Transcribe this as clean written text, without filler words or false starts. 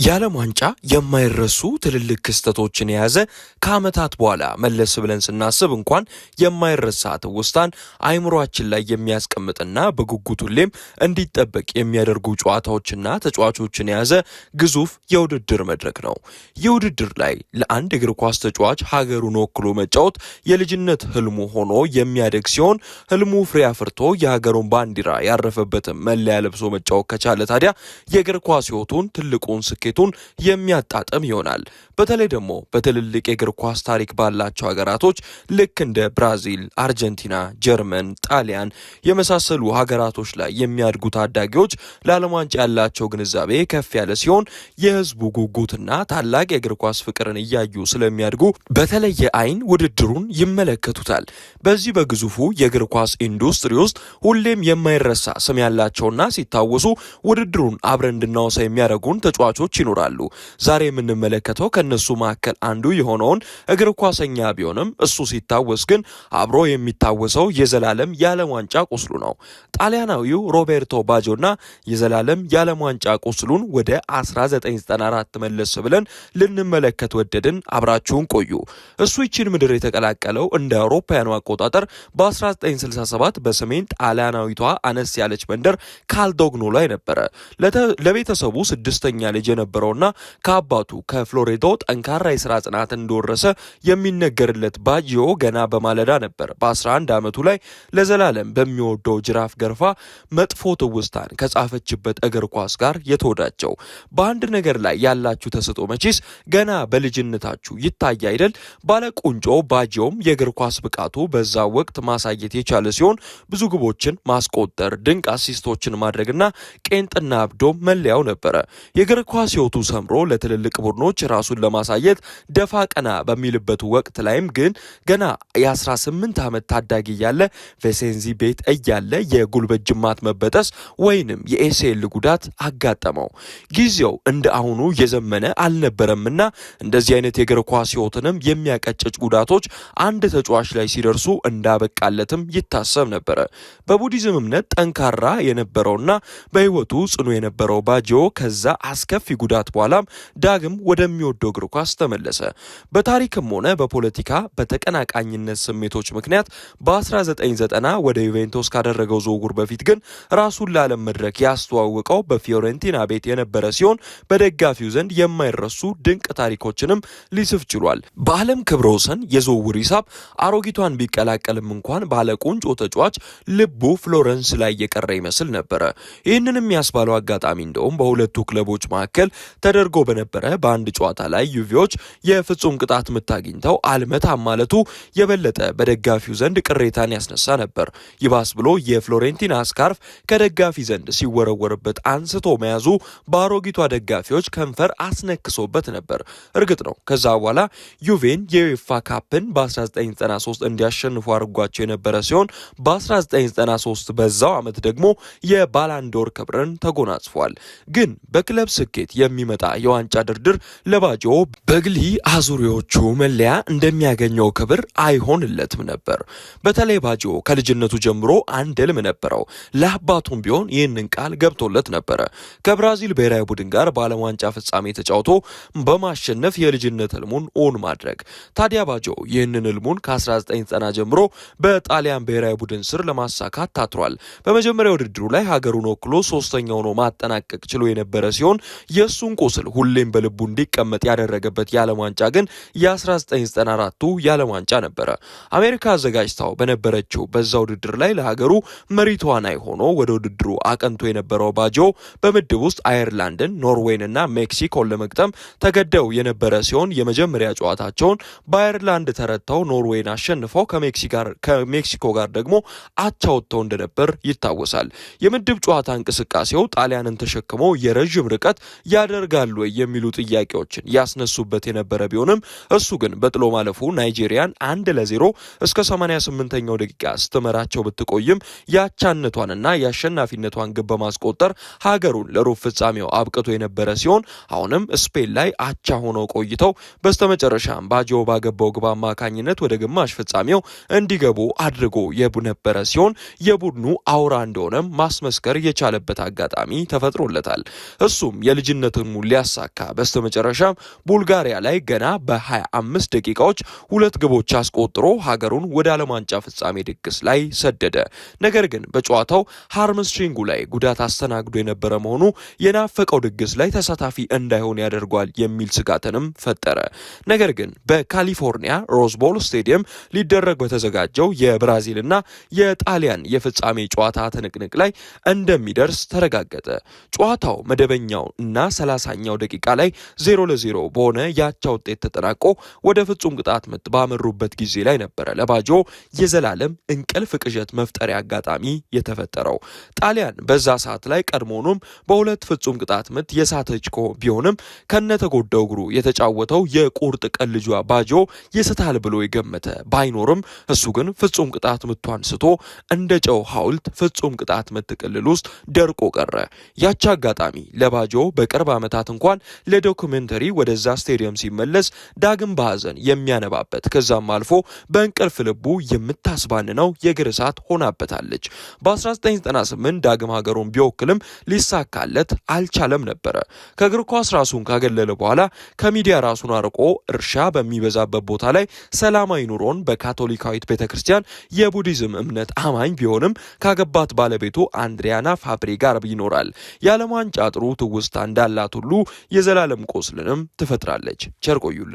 የዓለም ዋንጫ የማይረሱ ትልልቅ ክስተቶችን የያዘ ከዓመታት በኋላ መለስ ብለን ስናስብ እንኳን የማይረሳ ትውስታን አይምሮአችን ላይ የሚያስቀምጥና በጉጉት ሁሌም እንዲጠበቅ የሚያደርጉ ጨዋታዎችና ተጫዋቾችን የያዘ ግዙፍ የውድድር መድረክ ነው። ይህ ውድድር ላይ ለአንድ እግር ኳስ ተጫዋች ሀገሩን ወክሎ መጫወት የልጅነት ህልሙ ሆኖ የሚያደግ ሲሆን ህልሙ ፍሬ አፍርቶ የሀገሩን ባንዲራ ያረፈበትን መለያ ለብሶ መጫወት ከቻለ ታዲያ የእግር ኳስ ህይወቱን ትልቁን ስኬቱን የሚያጣጥም ይሆናል። በተለይ ደግሞ በትልልቅ የእግር ኳስ ታሪክ ባላቸው ሀገራቶች ልክ እንደ ብራዚል፣ አርጀንቲና፣ ጀርመን፣ ጣሊያን የመሳሰሉ ሀገራቶች ላይ የሚያድጉ ታዳጊዎች ለዓለም ዋንጫ ያላቸው ግንዛቤ ከፍ ያለ ሲሆን የህዝቡ ጉጉትና ታላቅ የእግር ኳስ ፍቅርን እያዩ ስለሚያድጉ በተለየ አይን ውድድሩን ይመለከቱታል። በዚህ በግዙፉ የእግር ኳስ ኢንዱስትሪ ውስጥ ሁሌም የማይረሳ ስም ያላቸውና ሲታወሱ ውድድሩን አብረን እንድናወሳ የሚያደርጉን ተጫዋቾች ይኖራሉ። ዛሬ የምንመለከተው ከነሱ መካከል አንዱ የሆነውን እግር ኳሰኛ ቢሆንም እሱ ሲታወስ ግን አብሮ የሚታወሰው የዘላለም የዓለም ዋንጫ ቁስሉ ነው። ጣሊያናዊው ሮቤርቶ ባጆና የዘላለም የዓለም ዋንጫ ቁስሉን ወደ 1994 መለስ ብለን ልንመለከት ወደድን። አብራችሁን ቆዩ። እሱ ይችን ምድር የተቀላቀለው እንደ አውሮፓውያኑ አቆጣጠር በ1967 በሰሜን ጣሊያናዊቷ አነስ ያለች መንደር ካልዶግኖ ላይ ነበረ። ለቤተሰቡ ስድስተኛ ልጅ የነበረውና ከአባቱ ከፍሎሬዶ ጠንካራ የስራ ጽናት እንደወረሰ የሚነገርለት ባጂዮ ገና በማለዳ ነበር በ11 ዓመቱ ላይ ለዘላለም በሚወደው ጅራፍ ገርፋ መጥፎ ትውስታን ከጻፈችበት እግር ኳስ ጋር የተወዳጀው። በአንድ ነገር ላይ ያላችሁ ተሰጦ መቼስ ገና በልጅነታችሁ ይታይ አይደል? ባለቁንጮ ባጂዮም የእግር ኳስ ብቃቱ በዛ ወቅት ማሳየት የቻለ ሲሆን ብዙ ግቦችን ማስቆጠር፣ ድንቅ አሲስቶችን ማድረግና ቄንጥና አብዶ መለያው ነበረ። የእግር ኳስ ህይወቱ ሰምሮ ለትልልቅ ቡድኖች ራሱን ለማሳየት ደፋ ቀና በሚልበት ወቅት ላይም ግን ገና የ18 ዓመት ታዳጊ እያለ ቬሴንዚ ቤት እያለ የጉልበት ጅማት መበጠስ ወይንም የኤሲኤል ጉዳት አጋጠመው። ጊዜው እንደ አሁኑ የዘመነ አልነበረምና እንደዚህ አይነት የእግር ኳስ ህይወትንም የሚያቀጭጭ ጉዳቶች አንድ ተጫዋች ላይ ሲደርሱ እንዳበቃለትም ይታሰብ ነበረ። በቡዲዝም እምነት ጠንካራ የነበረውና በህይወቱ ጽኑ የነበረው ባጂዮ ከዛ አስከፊ ጉዳት በኋላም ዳግም ወደሚወደው እግር ኳስ ተመለሰ። በታሪክም ሆነ በፖለቲካ በተቀናቃኝነት ስሜቶች ምክንያት በ1990 ወደ ዩቬንቱስ ካደረገው ዝውውር በፊት ግን ራሱን ለዓለም መድረክ ያስተዋወቀው በፊዮሬንቲና ቤት የነበረ ሲሆን በደጋፊው ዘንድ የማይረሱ ድንቅ ታሪኮችንም ሊስፍ ችሏል። በዓለም ክብረ ወሰን የዝውውር ሂሳብ አሮጊቷን ቢቀላቀልም እንኳን ባለቁንጮ ተጫዋች ልቡ ፍሎረንስ ላይ የቀረ ይመስል ነበረ። ይህንን የሚያስባለው አጋጣሚ እንደውም በሁለቱ ክለቦች መካከል ተደርጎ በነበረ በአንድ ጨዋታ ላይ ዩቬዎች የፍጹም ቅጣት ምት አግኝተው አልመታም ማለቱ የበለጠ በደጋፊው ዘንድ ቅሬታን ያስነሳ ነበር። ይባስ ብሎ የፍሎሬንቲና ስካርፍ ከደጋፊ ዘንድ ሲወረወርበት አንስቶ መያዙ በአሮጊቷ ደጋፊዎች ከንፈር አስነክሶበት ነበር። እርግጥ ነው ከዛ በኋላ ዩቬን የዩኤፋ ካፕን በ1993 እንዲያሸንፉ አድርጓቸው የነበረ ሲሆን በ1993 በዛው ዓመት ደግሞ የባላንዶር ክብርን ተጎናጽፏል። ግን በክለብ ስኬት የሚመጣ የዋንጫ ድርድር ለባጂዮ በግሊ አዙሪዎቹ መለያ እንደሚያገኘው ክብር አይሆንለትም ነበር። በተለይ ባጂዮ ከልጅነቱ ጀምሮ አንድ ህልም ነበረው። ለአባቱም ቢሆን ይህንን ቃል ገብቶለት ነበረ። ከብራዚል ብሔራዊ ቡድን ጋር በዓለም ዋንጫ ፍጻሜ ተጫውቶ በማሸነፍ የልጅነት ህልሙን ኦን ማድረግ። ታዲያ ባጂዮ ይህንን ህልሙን ከ1990 ጀምሮ በጣሊያን ብሔራዊ ቡድን ስር ለማሳካት ታትሯል። በመጀመሪያ ውድድሩ ላይ ሀገሩን ወክሎ ሶስተኛ ሆኖ ማጠናቀቅ ችሎ የነበረ ሲሆን የእሱን ቁስል ሁሌም በልቡ እንዲቀመጥ ያደረገበት የዓለም ዋንጫ ግን የ1994ቱ የዓለም ዋንጫ ነበረ። አሜሪካ አዘጋጅታው በነበረችው በዛ ውድድር ላይ ለሀገሩ መሪ ተዋናይ ሆኖ ወደ ውድድሩ አቀንቶ የነበረው ባጂዮ በምድብ ውስጥ አየርላንድን፣ ኖርዌይንና ሜክሲኮን ለመግጠም ተገደው የነበረ ሲሆን የመጀመሪያ ጨዋታቸውን በአየርላንድ ተረተው ኖርዌይን አሸንፈው ከሜክሲኮ ጋር ደግሞ አቻ ወጥተው እንደነበር ይታወሳል። የምድብ ጨዋታ እንቅስቃሴው ጣሊያንን ተሸክመው የረዥም ርቀት ያደርጋሉ የሚሉ ጥያቄዎችን ያስነሱበት የነበረ ቢሆንም እሱ ግን በጥሎ ማለፉ ናይጄሪያን 1-0 እስከ 88ኛው ደቂቃ ስትመራቸው ብትቆይም ያቻነቷንና የአሸናፊነቷን ግብ በማስቆጠር ሀገሩን ለሩብ ፍጻሜው አብቅቶ የነበረ ሲሆን አሁንም ስፔን ላይ አቻ ሆነው ቆይተው በስተመጨረሻም ባጂዮ ባገባው ግብ አማካኝነት ወደ ግማሽ ፍጻሜው እንዲገቡ አድርጎ የነበረ ሲሆን የቡድኑ አውራ እንደሆነም ማስመስከር የቻለበት አጋጣሚ ተፈጥሮለታል። እሱም የልጅነት ህልም ሊያሳካ በስተመጨረሻም ቡልጋሪያ ላይ ገና በ25 ደቂቃዎች 2 ግቦች አስቆጥሮ ሀገሩን ወደ ዓለም ዋንጫ ፍጻሜ ድግስ ላይ ሰደደ። ነገር ግን በጨዋታው ሃርምስትሪንጉ ላይ ጉዳት አስተናግዶ የነበረ መሆኑ የናፈቀው ድግስ ላይ ተሳታፊ እንዳይሆን ያደርጓል የሚል ስጋትንም ፈጠረ። ነገር ግን በካሊፎርኒያ ሮዝ ቦል ስቴዲየም ሊደረግ በተዘጋጀው የብራዚልና የጣሊያን የፍጻሜ ጨዋታ ትንቅንቅ ላይ እንደሚደርስ ተረጋገጠ። ጨዋታው መደበኛው እና 30ኛው ደቂቃ ላይ 0-0 በሆነ ያቻ ውጤት ተጠናቆ ወደ ፍጹም ቅጣት ምት ባመሩበት ጊዜ ላይ ነበረ ለባጆ የዘላለም እንቅልፍ ቅዠት መፍጠሪያ አጋጣሚ የተፈጠረው። ጣሊያን በዛ ሰዓት ላይ ቀድሞውንም በሁለት ፍጹም ቅጣት ምት የሳተች ቢሆንም ከነተጎዳው እግሩ የተጫወተው የቁርጥ ቀን ልጇ ባጆ ይስታል ብሎ የገመተ ባይኖርም እሱ ግን ፍጹም ቅጣት ምቷን ስቶ እንደ ጨው ሐውልት ፍጹም ቅጣት ምት ቅልል ውስጥ ደርቆ ቀረ። ያቻ አጋጣሚ ለባጆ በቅርብ ዓመታት እንኳን ለዶኩሜንተሪ ወደዛ ስቴዲየም ሲመለስ ዳግም በሐዘን የሚያነባበት ከዛም አልፎ በእንቅልፍ ልቡ የምታስባንነው የእግር እሳት ሆናበታለች። በ1998 ዳግም ሀገሩን ቢወክልም ሊሳካለት አልቻለም ነበረ። ከእግር ኳስ ራሱን ካገለለ በኋላ ከሚዲያ ራሱን አርቆ እርሻ በሚበዛበት ቦታ ላይ ሰላማዊ ኑሮን በካቶሊካዊት ቤተክርስቲያን የቡዲዝም እምነት አማኝ ቢሆንም ካገባት ባለቤቱ አንድሪያና ፋብሪ ጋር ይኖራል። የዓለም ዋንጫ ጥሩ ትውስታ እንዳላት ሁሉ የዘላለም ቁስልንም ትፈጥራለች። ቸር ቆዩልን።